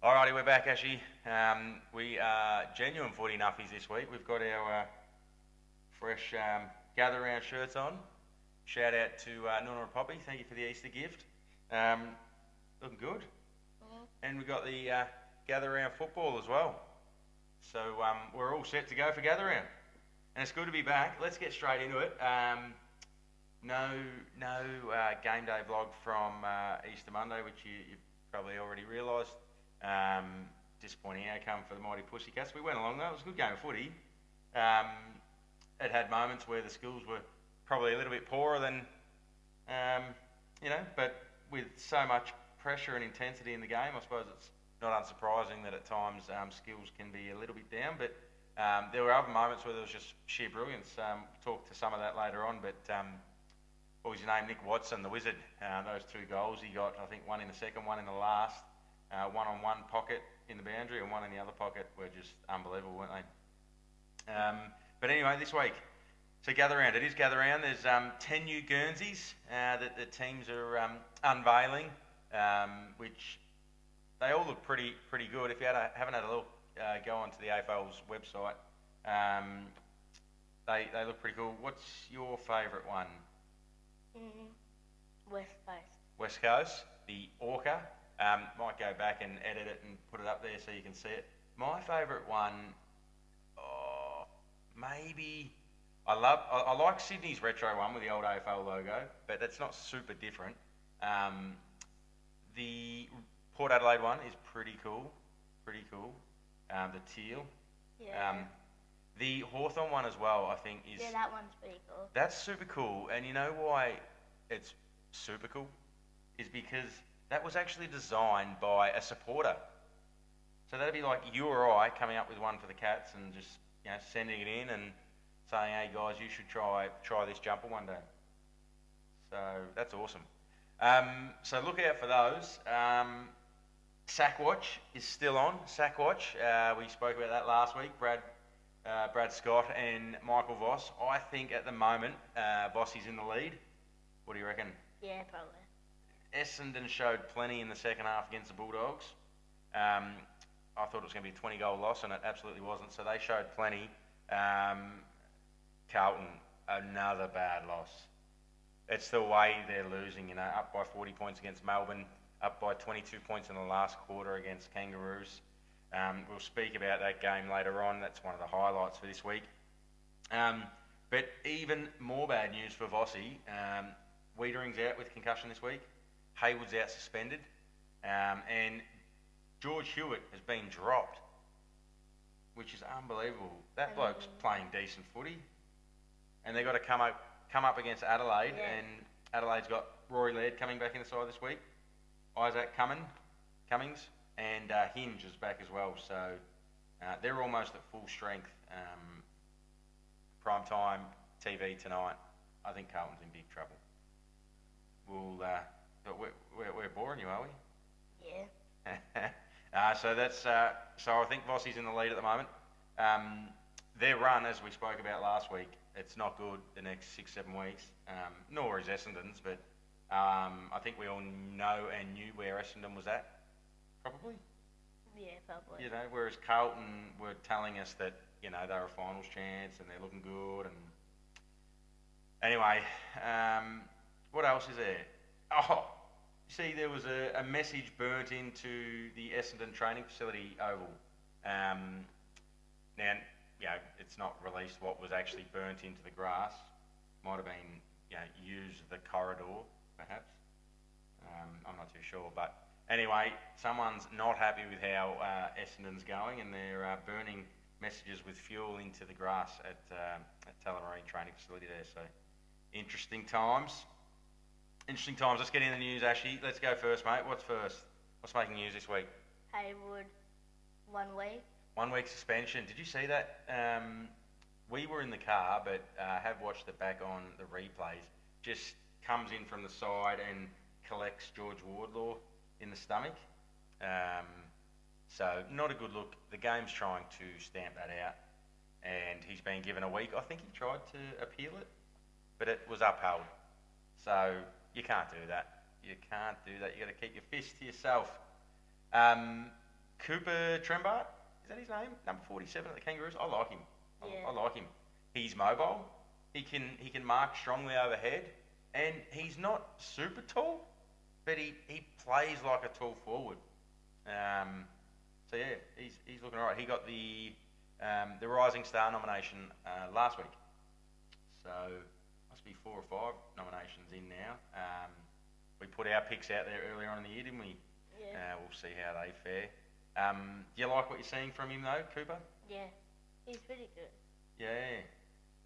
Alrighty, we're back, Ashy. We are genuine footy nuffies this week. We've got our fresh gather round shirts on. Shout out to Nonna and Poppy. Thank you for the Easter gift. Looking good. And we've got the gather round football as well. So we're all set to go for gather round. And it's good to be back. Let's get straight into it. No game day vlog from Easter Monday, which you've probably already realised. Disappointing outcome for the mighty Pussycats. We went along though. It was a good game of footy. It had moments where the schools were probably a little bit poorer than, but with so much pressure and intensity in the game, I suppose it's not unsurprising that at times skills can be a little bit down. But there were other moments where there was just sheer brilliance. Talk to some of that later on. But what was his name? Nick Watson, the Wizard. Those two goals he got, I think one in the second, one in the last. One on one pocket in the boundary and one in the other pocket were just unbelievable, weren't they? But anyway, this week, so gather round. It is gather round. There's 10 new Guernseys that the teams are unveiling, which they all look pretty good. If you haven't had a look, go onto the AFL's website. They look pretty cool. What's your favourite one? West Coast. West Coast, the Orca. Might go back and edit it and put it up there so you can see it. My favourite one, maybe I like Sydney's retro one with the old AFL logo, but that's not super different. The Port Adelaide one is pretty cool. The teal. Yeah. The Hawthorn one as well, I think is. Yeah, that one's pretty cool. That's super cool, and you know why it's super cool? Is because that was actually designed by a supporter. So that'd be like you or I coming up with one for the Cats and just sending it in and saying, "Hey guys, you should try this jumper one day." So that's awesome. So look out for those. Sackwatch is still on. Sackwatch. We spoke about that last week. Brad Scott and Michael Voss. I think at the moment Vossy's in the lead. What do you reckon? Yeah, probably. Essendon showed plenty in the second half against the Bulldogs. I thought it was going to be a 20-goal loss, and it absolutely wasn't. So they showed plenty. Carlton, another bad loss. It's the way they're losing, up by 40 points against Melbourne, up by 22 points in the last quarter against Kangaroos. We'll speak about that game later on. That's one of the highlights for this week. But even more bad news for Vossy. Wiedering's out with concussion this week. Haywood's out suspended, and George Hewitt has been dropped, which is unbelievable. That bloke's playing decent footy, and they've got to come up against Adelaide, and Adelaide's got Rory Laird coming back in the side this week, Isaac Cummings, and Hinge is back as well. So they're almost at full strength. Prime time TV tonight. I think Carlton's in big trouble. We're boring you, are we? Yeah. So that's so I think Vossy's in the lead at the moment. Their run, as we spoke about last week, it's not good the next 6-7 weeks. Nor is Essendon's, but I think we all know and knew where Essendon was at. Probably. Yeah, probably. Whereas Carlton were telling us that they're a finals chance and they're looking good. And anyway, what else is there? See, there was a message burnt into the Essendon training facility oval. Now, it's not released what was actually burnt into the grass. Might have been, used the corridor, perhaps. I'm not too sure, but anyway, someone's not happy with how Essendon's going, and they're burning messages with fuel into the grass at Tullamarine training facility there. So, interesting times. Let's get in the news, Ashy. Let's go first, mate. What's first? What's making news this week? Haywood, 1 week. 1 week suspension. Did you see that? We were in the car, but have watched it back on the replays. Just comes in from the side and collects George Wardlaw in the stomach. So not a good look. The game's trying to stamp that out, and he's been given a week. I think he tried to appeal it, but it was upheld. So you can't do that. You got to keep your fist to yourself. Cooper Trembart, is that his name? Number 47 at the Kangaroos. I like him. Yeah. I like him. He's mobile. He can mark strongly overhead, and he's not super tall, but he plays like a tall forward. So yeah, he's looking all right. He got the Rising Star nomination last week, so must be 4 or 5 nominations in now. We put our picks out there earlier on in the year, didn't we? Yeah. We'll see how they fare. Do you like what you're seeing from him though, Cooper? Yeah. He's pretty good. Yeah.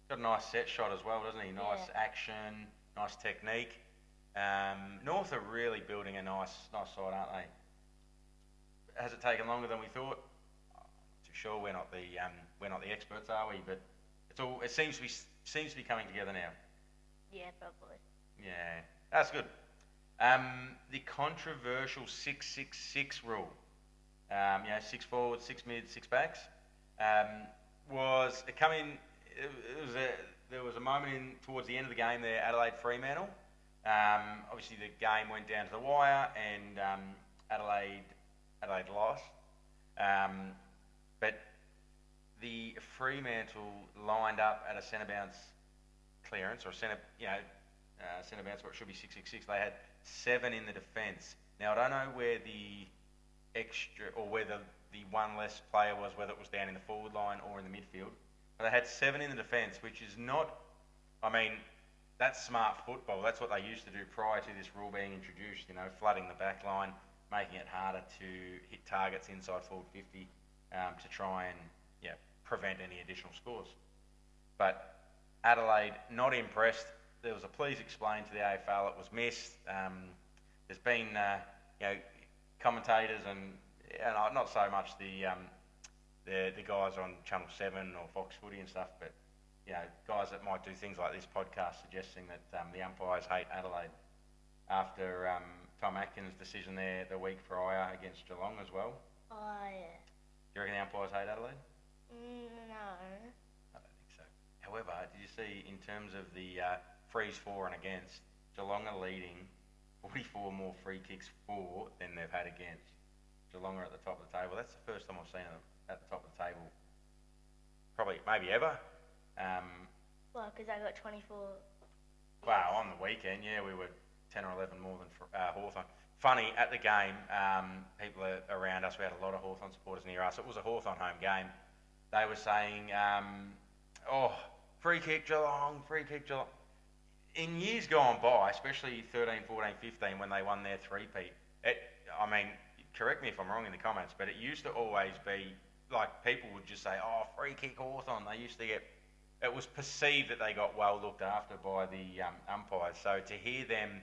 Got a nice set shot as well, doesn't he? Nice Yeah. action, nice technique. North are really building a nice side, aren't they? Has it taken longer than we thought? I'm not too sure. We're not the experts, are we? But it seems to be coming together now. Yeah, probably. Yeah, that's good. The controversial 6-6-6 rule. 6 forwards, 6 mids, 6 backs. Was it coming? There was a moment towards the end of the game there, Adelaide Fremantle. Obviously the game went down to the wire, and Adelaide lost. But the Fremantle lined up at a centre bounce clearance, or centre bounce where it should be 6-6-6. They had 7 in the defence. Now I don't know where the extra, or whether the one less player was, whether it was down in the forward line or in the midfield. But they had 7 in the defence, which is not, that's smart football. That's what they used to do prior to this rule being introduced, flooding the back line, making it harder to hit targets inside forward 50 to try and prevent any additional scores. But Adelaide, not impressed. There was a please explain to the AFL. It was missed. There's been commentators and not so much the guys on Channel 7 or Fox Footy and stuff, but guys that might do things like this podcast suggesting that the umpires hate Adelaide after Tom Atkins' decision there the week prior against Geelong as well. Oh, yeah. Do you reckon the umpires hate Adelaide? No. I don't think so. However, did you see in terms of the frees for and against, Geelong are leading 44 more free kicks for than they've had against. Geelong are at the top of the table. That's the first time I've seen them at the top of the table, maybe ever. Well, because I got 24. Wow, on the weekend, we were 10 or 11 more than Hawthorn. Funny, at the game, people around us, we had a lot of Hawthorn supporters near us. It was a Hawthorn home game. They were saying, free kick Geelong. In years gone by, especially 13, 14, 15, when they won their three-peat, correct me if I'm wrong in the comments, but it used to always be, like, people would just say, free kick Hawthorn. They used to get, it was perceived that they got well looked after by the umpires. So to hear them,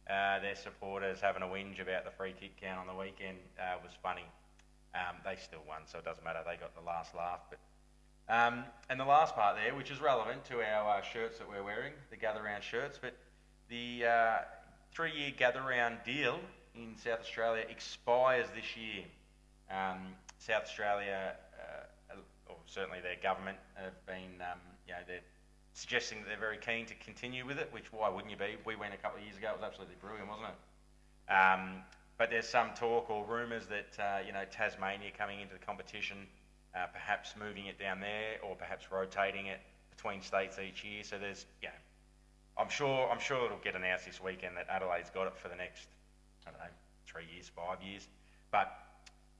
their supporters having a whinge about the free kick count on the weekend was funny. They still won, so it doesn't matter. They got the last laugh. But and the last part there, which is relevant to our shirts that we're wearing, the Gather Round shirts, but the 3-year Gather Round deal in South Australia expires this year. South Australia, or certainly their government, have been, they're suggesting that they're very keen to continue with it, which why wouldn't you be? We went a couple of years ago, it was absolutely brilliant, wasn't it? But there's some talk or rumours that, Tasmania coming into the competition, perhaps moving it down there, or perhaps rotating it between states each year. So there's, I'm sure it'll get announced this weekend that Adelaide's got it for the next, 3 years, 5 years. But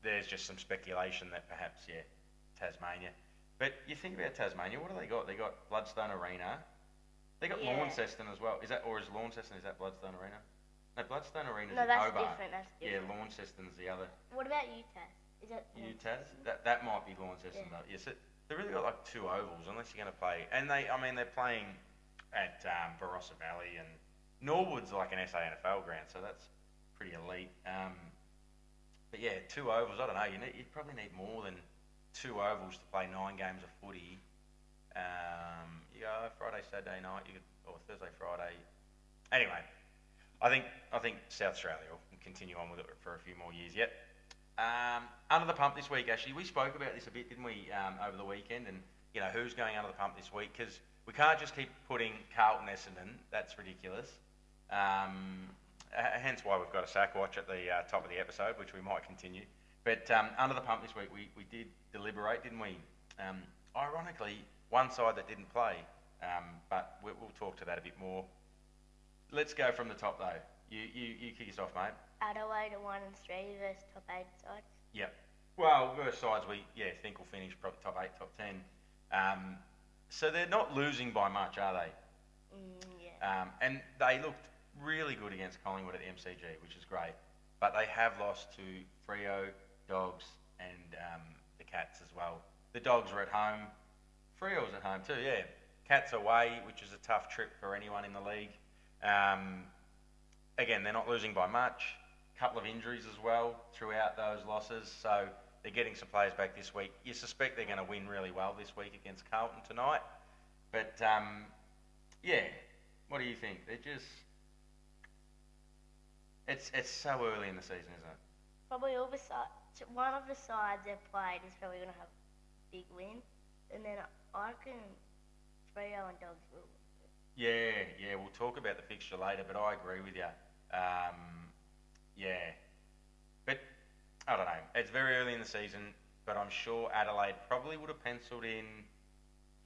there's just some speculation that perhaps, Tasmania. But you think about Tasmania, what do they got? They got Bloodstone Arena. They got Launceston as well. Is that Bloodstone Arena? No, Bloodstone Arena's in Hobart. Different. That's different. Yeah, Launceston's the other. What about UTAS? Is that UTAS? That might be Launceston though. Yes, they've really got like 2 ovals unless you're going to play. And they're playing at Barossa Valley, and Norwood's like an SANFL ground, so that's pretty elite. But 2 ovals. I don't know. You'd probably need more than 2 ovals to play 9 games of footy. You go Friday, Saturday night, or Thursday, Friday. Anyway, I think South Australia will continue on with it for a few more years yet. Under the pump this week, actually, we spoke about this a bit, didn't we, over the weekend, and who's going under the pump this week, because we can't just keep putting Carlton Essendon. That's ridiculous. Hence why we've got a sack watch at the top of the episode, which we might continue. But under the pump this week, we did deliberate, didn't we? Ironically, one side that didn't play, but we'll talk to that a bit more. Let's go from the top though. You kick us off, mate. Adelaide at 1 and 3 versus top 8 sides. Yep. Well, versus sides we think will finish probably top 8, top 10. So they're not losing by much, are they? Yeah. And they looked really good against Collingwood at the MCG, which is great. But they have lost to Freo, Dogs, and the Cats as well. The Dogs were at home. Freo was at home too, yeah. Cats away, which is a tough trip for anyone in the league. Again, they're not losing by much. Couple of injuries as well throughout those losses, so they're getting some players back this week. You suspect they're going to win really well this week against Carlton tonight. But, yeah, what do you think? They're just... It's so early in the season, isn't it? Probably all the sides, one of the sides they've played is probably going to have a big win. And then I reckon Freo and Dogs will win. Yeah, we'll talk about the fixture later, but I agree with you. Yeah. But, I don't know. It's very early in the season, but I'm sure Adelaide probably would have penciled in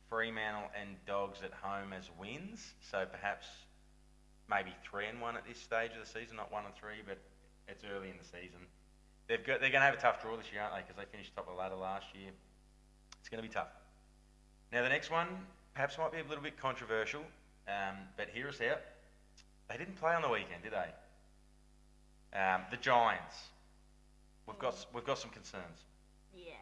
Fremantle and Dogs at home as wins. So perhaps maybe 3-1 at this stage of the season, not 1-3, but it's early in the season. They're going to have a tough draw this year, aren't they? Because they finished top of the ladder last year. It's going to be tough. Now the next one perhaps might be a little bit controversial, but hear us out. They didn't play on the weekend, did they? The Giants. We've got some concerns. Yeah.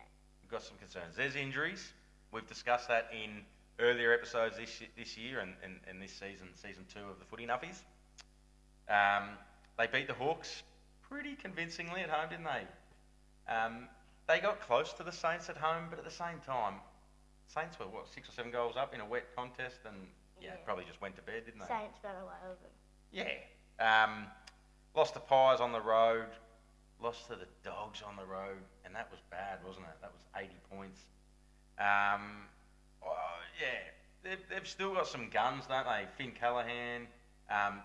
We've got some concerns. There's injuries. We've discussed that in earlier episodes this year and this season 2 of the Footy Nuffies. They beat the Hawks pretty convincingly at home, didn't they? They got close to the Saints at home, but at the same time, Saints were, 6 or 7 goals up in a wet contest and probably just went to bed, didn't they? Saints ran away with them. Yeah. Lost to Pies on the road, lost to the Dogs on the road, and that was bad, wasn't it? That was 80 points. They've still got some guns, don't they? Finn Callaghan,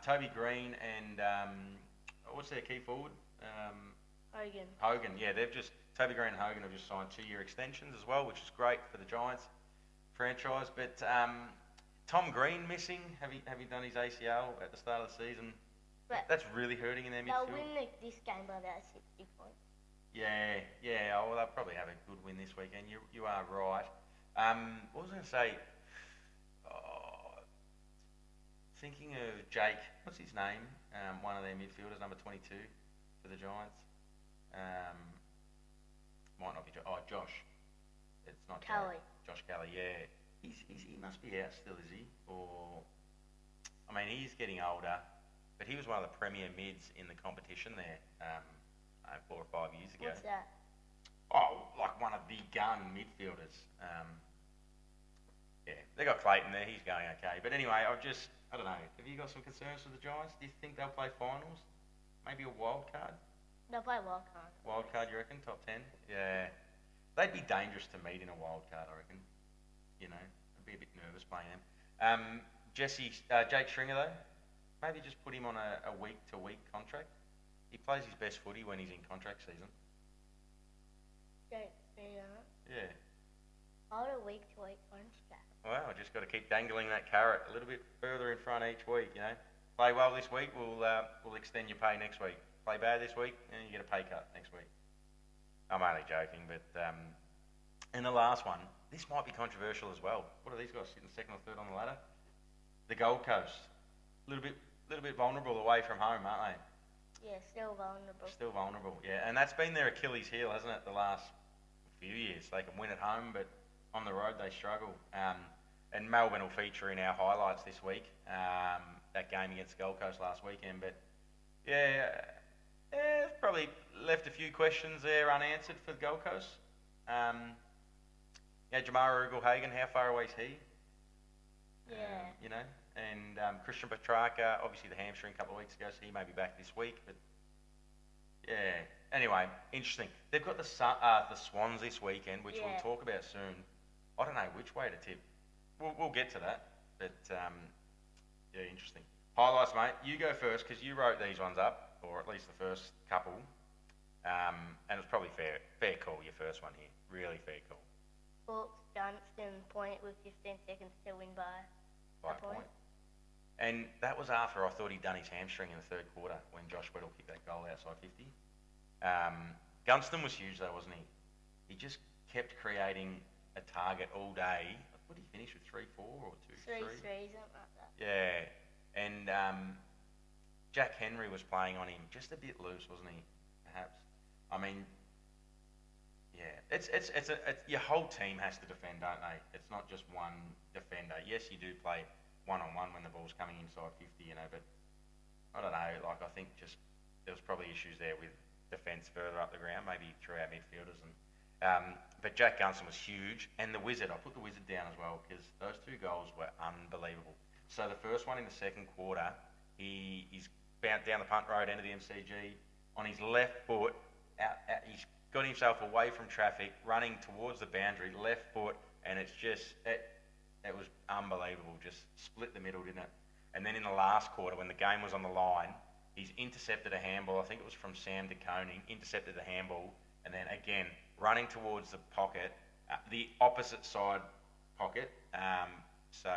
Toby Green, and what's their key forward? Hogan. Yeah, Toby Green and Hogan have just signed 2-year extensions as well, which is great for the Giants franchise. But Tom Green missing, have he done his ACL at the start of the season? But that's really hurting in their midfield. They'll win this game by about 60 points. Yeah. Well, they'll probably have a good win this weekend. You are right. What was I going to say? Thinking of Jake, what's his name? One of their midfielders, number 22 for the Giants. Might not be Josh. It's not Kelly. Josh Kelly, yeah. He must be out still, is he? Or, I mean, he's getting older, but he was one of the premier mids in the competition there 4 or 5 years ago. What's that? Oh, like one of the gun midfielders. Yeah, they got Clayton there. He's going okay. But anyway, I don't know. Have you got some concerns for the Giants? Do you think they'll play finals? Maybe a wild card? They'll play wild card. Wild card, you reckon? Top 10? Yeah. They'd be dangerous to meet in a wild card, I reckon. You know, I'd be a bit nervous playing them. Jake Stringer, though, maybe just put him on a week-to-week contract. He plays his best footy when he's in contract season. Jake Stringer? Yeah. Hold a week-to-week contract. Well, I just got to keep dangling that carrot a little bit further in front each week, you know. Play well this week, we'll extend your pay next week. Play bad this week, and you get a pay cut next week. I'm only joking, but... and the last one, this might be controversial as well. What are these guys sitting second or third on the ladder? The Gold Coast. A little bit vulnerable away from home, aren't they? Yeah, still vulnerable. Still vulnerable, yeah. And that's been their Achilles heel, hasn't it, the last few years. They can win at home, but on the road they struggle. And Melbourne will feature in our highlights this week, that game against Gold Coast last weekend. But, it's probably left a few questions there unanswered for the Gold Coast. Jamara Ugle-Hagan, how far away is he? Yeah. You know, and Christian Petrarca, obviously the hamstring a couple of weeks ago, so he may be back this week. But yeah, anyway, interesting. They've got the Swans this weekend, which we'll talk about soon. I don't know which way to tip. We'll get to that, but interesting. Highlights, mate. You go first because you wrote these ones up, or at least the first couple. And it was probably fair call, your first one here. Really fair call. Hawks, Dunstan point with 15 seconds to win by By a point. And that was after I thought he'd done his hamstring in the third quarter when Josh Weddle kicked that goal outside 50. Gunston was huge though, wasn't he? He just kept creating a target all day. What did he finish with, 3-4 or 2-3? 3-3, something like that. Yeah. And Jack Henry was playing on him just a bit loose, wasn't he? Perhaps. I mean, yeah, it's your whole team has to defend, don't they? It's not just one defender. Yes, you do play one-on-one when the ball's coming inside 50, but I don't know, like I think just there was probably issues there with defence further up the ground, maybe through our midfielders. But Jack Gunston was huge, and the Wizard, I put the Wizard down as well, because those two goals were unbelievable. So the first one in the second quarter, he's bounced down the punt road, into the MCG, on his left foot, he's got himself away from traffic, running towards the boundary, left foot, and it's just, it was unbelievable, just split the middle, didn't it? And then in the last quarter, when the game was on the line, he's intercepted a handball, I think it was from Sam De Koning, intercepted the handball, and then again, running towards the pocket, the opposite side pocket, so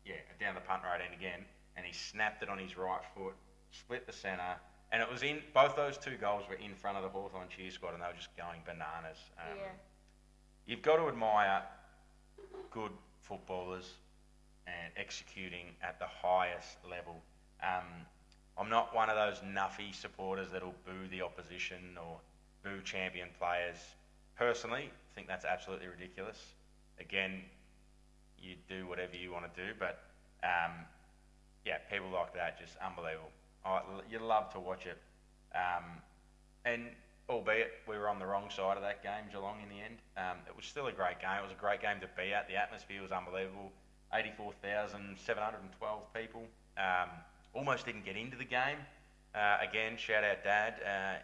yeah, down the punt road end again, and he snapped it on his right foot, split the centre, and it was in, both those two goals were in front of the Hawthorn cheer squad, and they were just going bananas. You've got to admire good footballers and executing at the highest level. I'm not one of those nuffy supporters that'll boo the opposition or boo champion players. Personally, I think that's absolutely ridiculous. Again, you do whatever you want to do, but yeah, people like that, just unbelievable. You love to watch it. And albeit we were on the wrong side of that game, Geelong, in the end, it was still a great game. It was a great game to be at. The atmosphere was unbelievable. 84,712 people. Almost didn't get into the game. Again, shout out Dad,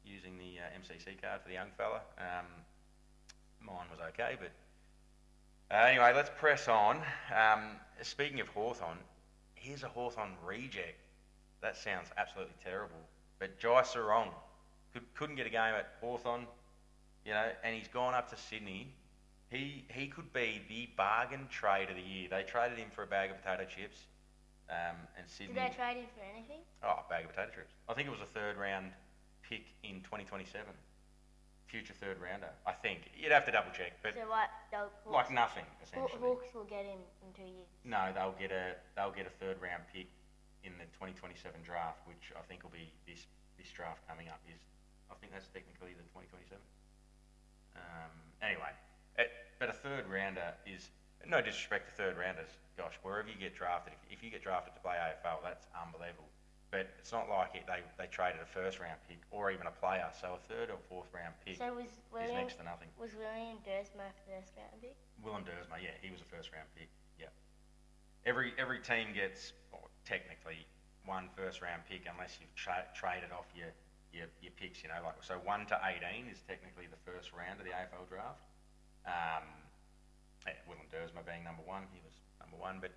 using the MCC card for the young fella. Mine was okay, but anyway, let's press on. Speaking of Hawthorn, here's a Hawthorn reject. That sounds absolutely terrible. But Jai Sarong couldn't get a game at Hawthorn, and he's gone up to Sydney. He could be the bargain trade of the year. They traded him for a bag of potato chips, and Sydney. Did they trade him for anything? Oh, a bag of potato chips. I think it was a third round pick in 2027. Future third rounder, I think. You'd have to double check, but so what? Like nothing essentially. Hawks will get him in 2 years. No, they'll get a third round pick in the 2027 draft, which I think will be this draft coming up. I think that's technically the 2027. Anyway, but a third rounder is, no disrespect to third rounders. Gosh, wherever you get drafted, if you get drafted to play AFL, that's unbelievable. But it's not like they traded a first round pick or even a player. So a third or fourth round pick is next to nothing. Was William Dersma a first round pick? Willem Dersma, yeah, he was a first round pick. Yeah. Every team gets technically one first round pick unless you've traded off your picks. Like so 1 to 18 is technically the first round of the AFL draft. Willem Dersma being number one, he was number one, but.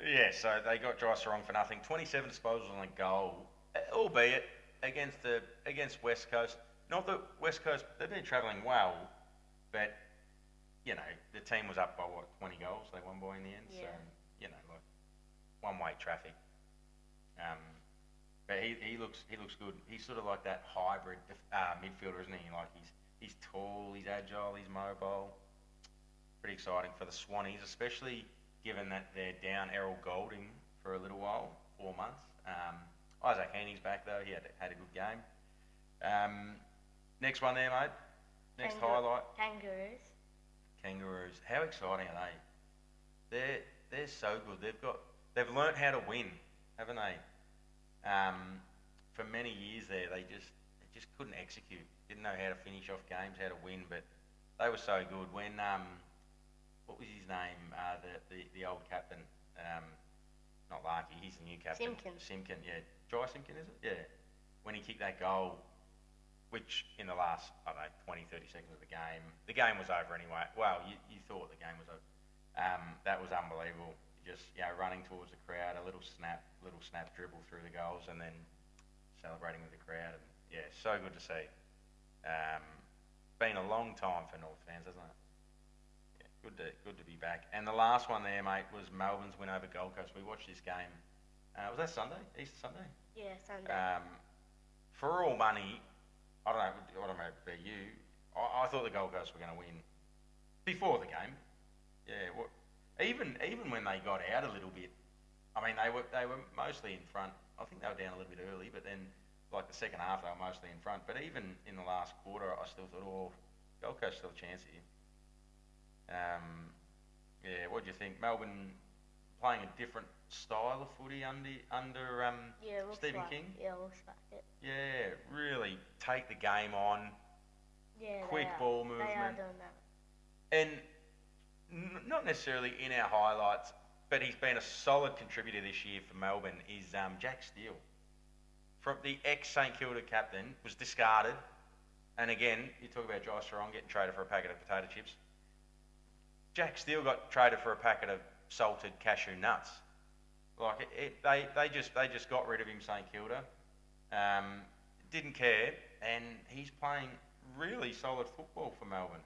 Yeah, so they got Jai Sarong for nothing. 27 disposals on a goal, albeit against West Coast. Not that West Coast, they've been travelling well, but, the team was up by, 20 goals they won by in the end. Yeah. So, like one-way traffic. But he looks good. He's sort of like that hybrid midfielder, isn't he? Like he's tall, he's agile, he's mobile. Pretty exciting for the Swannies, especially given that they're down Errol Golding for a little while, 4 months. Isaac Heaney's back though, he had a good game. Next one there, mate. Next highlight. Kangaroos. How exciting are they? They're so good. They've learnt how to win, haven't they? For many years there, they just couldn't execute. Didn't know how to finish off games, how to win, but they were so good. When what was his name? The old captain. Not Larky, he's the new captain. Simpkin, yeah. Jai Simpkin, is it? Yeah. When he kicked that goal, which in the last, 20, 30 seconds of the game was over anyway. Well, you thought the game was over. That was unbelievable. Just, running towards the crowd, a little snap dribble through the goals, and then celebrating with the crowd. And Yeah, so good to see. Been a long time for North fans, hasn't it? Yeah, good to be back. And the last one there, mate, was Melbourne's win over Gold Coast. We watched this game. Was that Sunday? Easter Sunday? Yeah, Sunday. For all money, I don't know about you. I thought the Gold Coast were going to win before the game. Yeah, even when they got out a little bit, I mean they were mostly in front. I think they were down a little bit early, but then like the second half they were mostly in front. But even in the last quarter, I still thought, oh, Gold Coast still a chance here. Yeah, what do you think? Melbourne playing a different style of footy under Stephen King. Yeah, looks like it. Yeah, really take the game on. Yeah, Quick ball movement. They are doing that. And not necessarily in our highlights, but he's been a solid contributor this year for Melbourne, is Jack Steele. From the ex-St Kilda captain, was discarded. And again, you talk about Josh Sarong getting traded for a packet of potato chips. Jack Steele got traded for a packet of salted cashew nuts. Like they just got rid of him, St Kilda. Didn't care, and he's playing really solid football for Melbourne.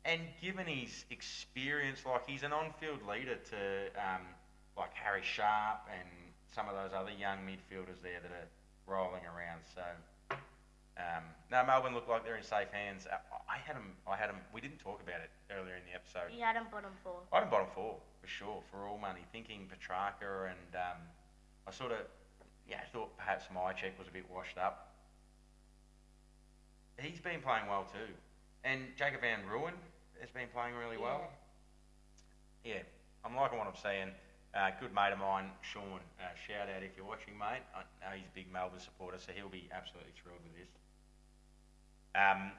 And given his experience, like he's an on-field leader to like Harry Sharp and some of those other young midfielders there that are rolling around. So no, Melbourne look like they're in safe hands. I had them. We didn't talk about it earlier in the episode. You had them bottom four. I had them bottom four for sure, for all money. Thinking Petrarca and I sort of thought perhaps Mychek was a bit washed up. He's been playing well too, and Jacob Van Rooyen has been playing really well. Yeah, I'm liking what I'm seeing. Good mate of mine, Sean, shout out if you're watching, mate. I know he's a big Melbourne supporter, so he'll be absolutely thrilled with this.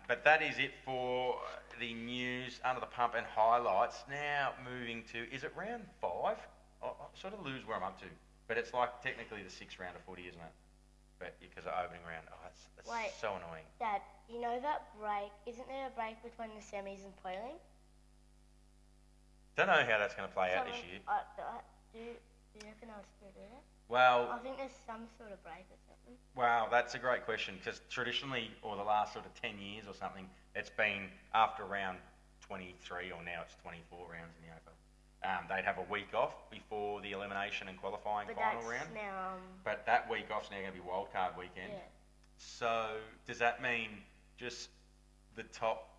But that is it for the news, under the pump and highlights. Now moving to, is it round 5? I sort of lose where I'm up to, but it's like technically the 6th round of footy, isn't it? But because of opening round, that's so annoying. Dad, you know that break? Isn't there a break between the semis and prelim? Don't know how that's going to play out this year. Do you reckon I'll still do that? Well, I think there's some sort of break or something. Wow, that's a great question, because traditionally, or the last sort of 10 years or something, it's been after round 23, or now it's 24 rounds in the AFL. They'd have a week off before the elimination and qualifying final round. Now, but that week off's now going to be wildcard weekend. Yeah. So does that mean just the top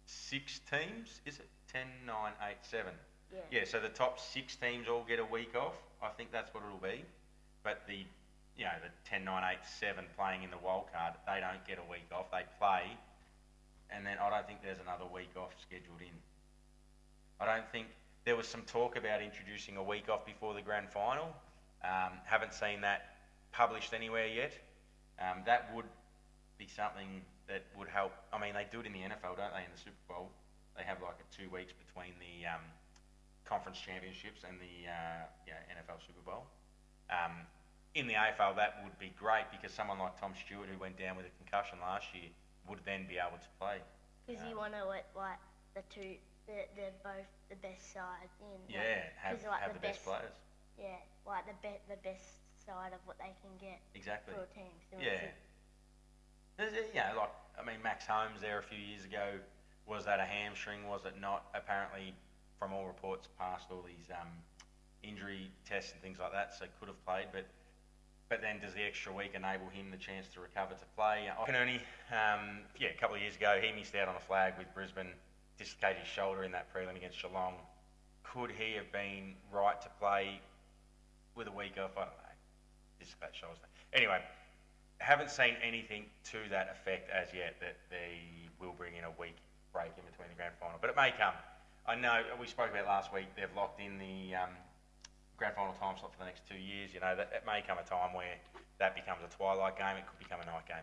6 teams? Is it 10, 9, 8, 7? Yeah. Yeah, so the top 6 teams all get a week off. I think that's what it'll be. But the 10, 9, 8, 7 playing in the wildcard, they don't get a week off. They play, and then I don't think there's another week off scheduled in. I don't think there was some talk about introducing a week off before the grand final. Haven't seen that published anywhere yet. That would be something that would help. I mean, they do it in the NFL, don't they? In the Super Bowl, they have like 2 weeks between the conference championships and the NFL Super Bowl. In the AFL, that would be great because someone like Tom Stewart, who went down with a concussion last year, would then be able to play. Because you want to let like they're both the best sides in. Yeah, have the best players. Yeah, like the best side of what they can get. Exactly. For a team. So yeah. Like I mean, Max Holmes there a few years ago, was that a hamstring? Was it not? Apparently, from all reports, passed all these injury tests and things like that, so could have played. But then does the extra week enable him the chance to recover to play? Ernie, a couple of years ago, he missed out on a flag with Brisbane, dislocated his shoulder in that prelim against Geelong. Could he have been right to play with a week off? I don't know. Dislocated shoulder. Anyway, haven't seen anything to that effect as yet, that they will bring in a week break in between the grand final. But it may come. I know we spoke about last week, they've locked in the grand final time slot for the next 2 years. You know, that it may come a time where that becomes a twilight game. It could become a night game.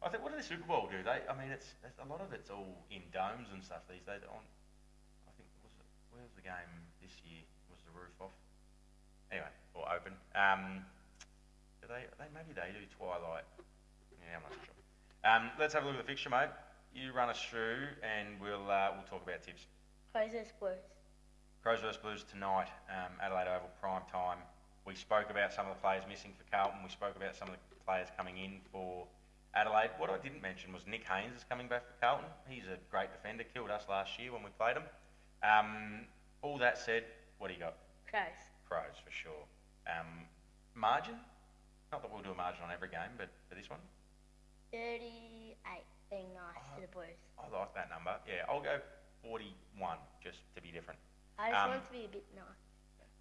I think, what do the Super Bowl do? It's a lot of it's all in domes and stuff these days. Where was the game this year? Was the roof off? Anyway, or open. Maybe they do twilight. Yeah, I'm not sure. Let's have a look at the fixture, mate. You run us through, and we'll talk about tips. Crows vs Blues. Crows vs Blues tonight, Adelaide Oval, prime time. We spoke about some of the players missing for Carlton. We spoke about some of the players coming in for Adelaide. What I didn't mention was Nick Haynes is coming back for Carlton. He's a great defender, killed us last year when we played him. All that said, what do you got? Crows. Crows for sure. Margin? Not that we'll do a margin on every game, but for this one? 38, being nice to the boys. I like that number. Yeah, I'll go 41 just to be different. I just want it to be a bit nice.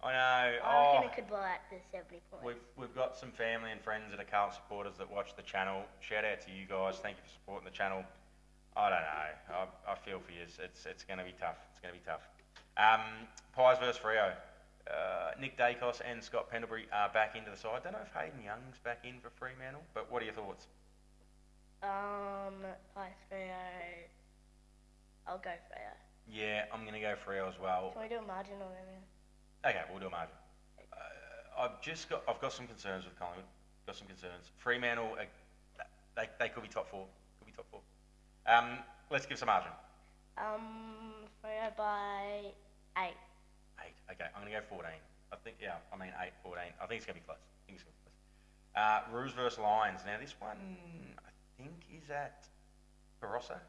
I know. I reckon it could buy at the 70 points. We've got some family and friends that are Carlton supporters that watch the channel. Shout out to you guys. Thank you for supporting the channel. I don't know. I feel for you. It's going to be tough. It's going to be tough. Pies versus Freo. Nick Dacos and Scott Pendlebury are back into the side. I don't know if Hayden Young's back in for Fremantle, but what are your thoughts? Pies Freo. I'll go Freo. Yeah, I'm going to go Freo as well. Can we do a margin on everything? Okay, we'll do a margin. I've got some concerns with Collingwood. Got some concerns. Fremantle, they could be top four. Could be top four. Let's give some margin. Freo by 8. 8. Okay, I'm going to go 14. I think, 8, 14. I think it's going to be close. Roos versus Lions. Now, this one, I think, is at Barossa.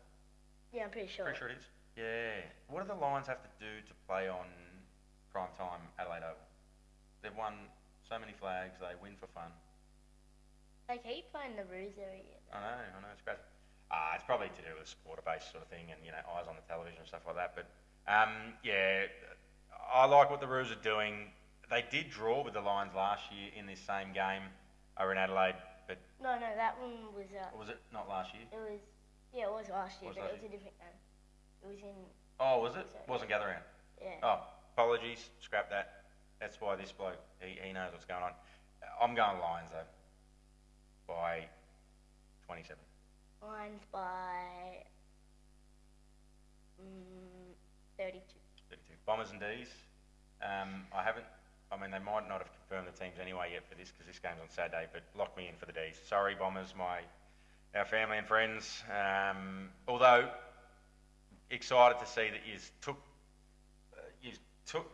Yeah, I'm pretty sure. Pretty sure it is. Yeah. What do the Lions have to do to play on prime time Adelaide Oval? They've won so many flags. They win for fun. They keep playing the Roos every year. I know, it's crazy. It's probably to do with supporter-based sort of thing and, eyes on the television and stuff like that. But, I like what the Roos are doing. They did draw with the Lions last year in this same game over in Adelaide, but... No, that one was... was it not last year? It was... Yeah, it was last year, but it was year? a different game. It was in... Oh, was it? So, Wasn't gather round? Yeah. Oh, apologies. Scrap that. That's why this bloke, he knows what's going on. I'm going Lions, though, by 27. Lions by... 32. 32. Bombers and D's. They might not have confirmed the teams anyway yet for this because this game's on Saturday, but lock me in for the D's. Sorry, Bombers, our family and friends. Although, excited to see that you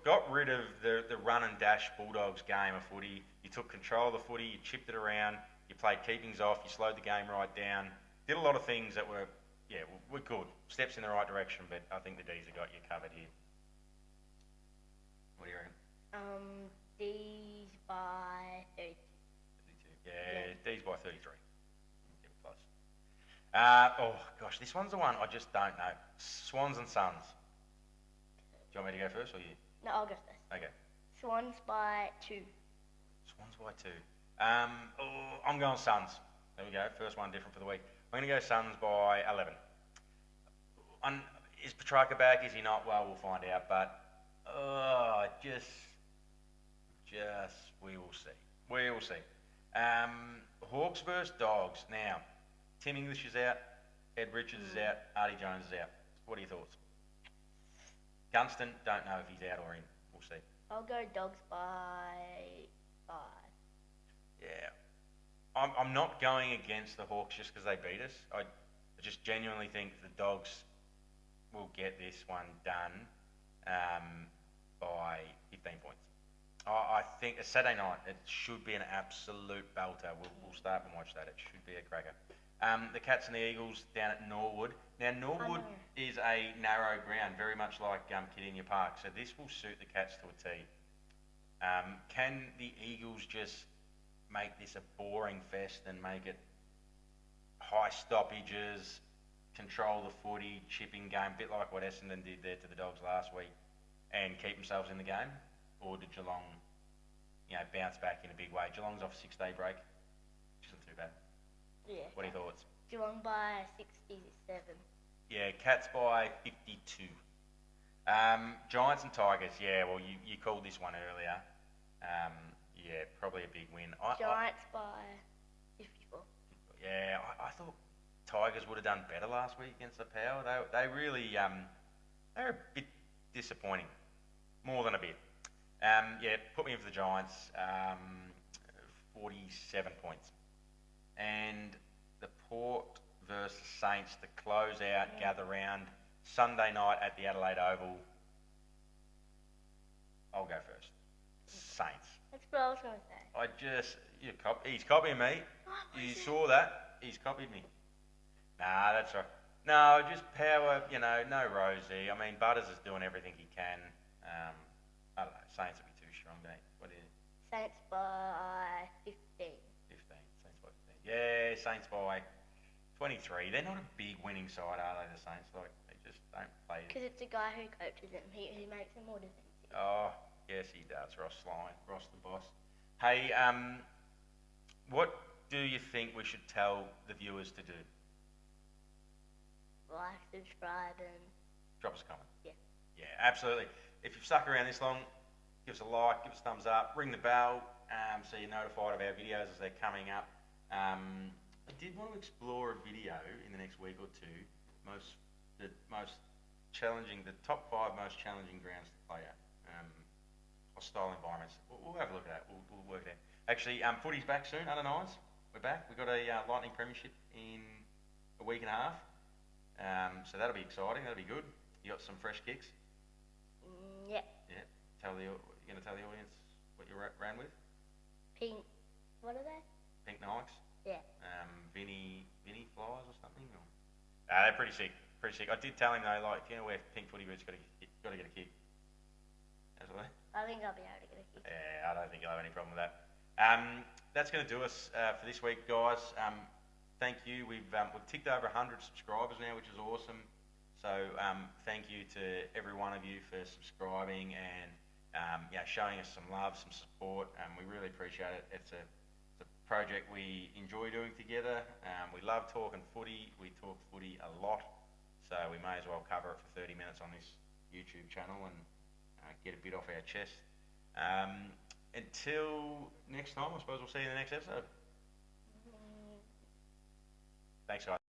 got rid of the run and dash Bulldogs game of footy. You took control of the footy, you chipped it around, you played keepings off, you slowed the game right down. Did a lot of things that were good. Steps in the right direction, but I think the D's have got you covered here. What do you reckon? D's by 32. 32. Yeah, D's by 33. Keep it close. This one's the one I just don't know. Swans and Suns. Do you want me to go first or you? No, I'll go first. Okay. Swans by 2. Swans by 2. I'm going Suns. There we go. First one different for the week. I'm going to go Suns by 11. Is Petrarca back? Is he not? Well, we'll find out. But we will see. We will see. Hawks versus Dogs. Now, Tim English is out. Ed Richards is out. Artie Jones is out. What are your thoughts? Gunston, don't know if he's out or in. We'll see. I'll go Dogs by 5. Yeah. I'm not going against the Hawks just because they beat us. I just genuinely think the Dogs will get this one done by 15 points. I think it's Saturday night. It should be an absolute belter. We'll start and watch that. It should be a cracker. The Cats and the Eagles down at Norwood. Now, Norwood is a narrow ground, very much like Kidinia Park. So this will suit the Cats to a T. Can the Eagles just make this a boring fest and make it high stoppages, control the footy, chipping game, a bit like what Essendon did there to the Dogs last week, and keep themselves in the game? Or did Geelong, bounce back in a big way? Geelong's off a 6-day break, which isn't too bad. Yeah. What are your thoughts? Geelong by 67. Yeah, Cats by 52. Giants and Tigers, well, you called this one earlier. Probably a big win. Giants by 54. Yeah, I thought Tigers would have done better last week against the Power. They really, they're a bit disappointing. More than a bit. Put me in for the Giants. 47 points. And the Port versus Saints to close out, gather round, Sunday night at the Adelaide Oval. I'll go first. Saints. That's what I was going to say. He's copying me. You saw that? He's copied me. Nah, that's right. No, just power. No Rosie. I mean, Butters is doing everything he can. I don't know. Saints will be too strong, mate. What is it? Saints by 15. 15. Saints by 15. Yeah, Saints by 23. They're not a big winning side, are they? The Saints, like they just don't play. Because it's a guy who coaches them. He makes them more defensive. Oh, yes, he does. Ross Lyon, Ross the boss. Hey, what do you think we should tell the viewers to do? Like, subscribe, and Drop us a comment. yeah. Yeah, absolutely. If you've stuck around this long, give us a like, give us a thumbs up, ring the bell, so you're notified of our videos as they're coming up. I did want to explore a video in the next week or two, the top 5 most challenging grounds to play at, hostile environments. We'll have a look at that. We'll work it out. Actually, Footy's back soon, under 9s. We're back. We've got a Lightning Premiership in a week and a half. So that'll be exciting. That'll be good. You got some fresh kicks. Yeah. Yeah. You're going to tell the audience what you ran with? Pink. What are they? Pink Nikes. Yeah. Vinny flies or something. They're pretty sick. Pretty sick. I did tell him though, like, if you're going to wear pink footy boots, got to get a kick. That's what I think I'll be able to get a kick. Yeah, I don't think you'll have any problem with that. That's going to do us for this week, guys. Thank you. We've ticked over 100 subscribers now, which is awesome. So thank you to every one of you for subscribing and showing us some love, some support. We really appreciate it. It's a project we enjoy doing together. We love talking footy. We talk footy a lot, so we may as well cover it for 30 minutes on this YouTube channel and get a bit off our chest. Until next time, I suppose we'll see you in the next episode. Thanks, guys.